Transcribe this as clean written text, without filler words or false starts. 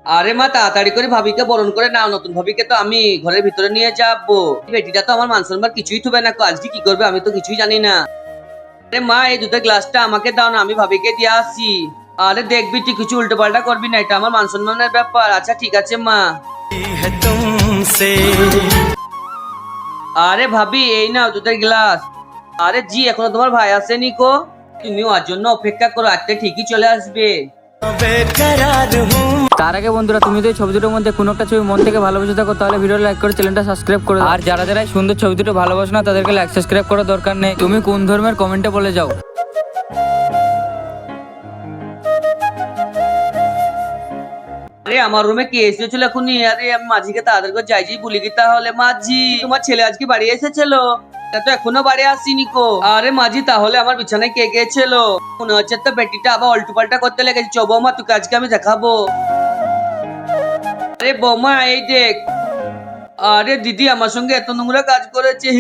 আরে মা তাড়াতাড়ি করে ভাবিকে বরণ করে নাও, নতুন ভাবিকে তো আমি ঘরের ভিতরে নিয়ে যাবো। বেটিটা তো আমার মান সম্মান কিছুই থুবে না, আজকে কি করবে আমি তো কিছুই জানি না। আরে মা এই দুধের গ্লাসটা আমাকে দাও না, আমি ভাবিকে দিয়ে আসি। আরে দেখবি তুই কিছু উল্টো পাল্টা করবি না, এটা আমার মান সম্মানের ব্যাপার। আচ্ছা ঠিক আছে মা। আরে ভাবি এই নাও দুধের গ্লাস। আরে জি এখনো তোমার ভাই আসেনি কো? তুমি ওর জন্য অপেক্ষা করো, আজকে ঠিকই চলে আসবে। তার আগে বন্ধুরা, তুমি তো এই ছবি দুটোর মধ্যে কোনো একটা ছবি মন থেকে ভালোবেসে থাকো, তাহলে ভিডিও লাইক করে চ্যানেলটা সাবস্ক্রাইব করো। আর যারা যারা এই সুন্দর ছবি দুটো ভালোবাসো না, তাদেরকে লাইক সাবস্ক্রাইব করার দরকার নেই। তুমি কোন ধর্মের কমেন্টে বলে যাও। আরে আমার রুমে কে এসেছিল এখনই? আরে আমি মাঝিকে তাড়াতাড়ি করে যাই বলি কি তাহলে। মাঝি তোমার ছেলে আজকে বাড়ি এসেছিল? তা তো এখনো বাড়ি আসিনি কো। আরে মাঝি তাহলে আমার বিছানায় কে গেছিল? মনে হচ্ছে তো বেটিটা আবার উল্টো পাল্টা করতে লেগেছে। চ বৌমা তোকে আজকে আমি দেখাবো। আরে বৌমা এই দেখ। আরে দিদি আমার সঙ্গে এত নোংরা কাজ করেছে।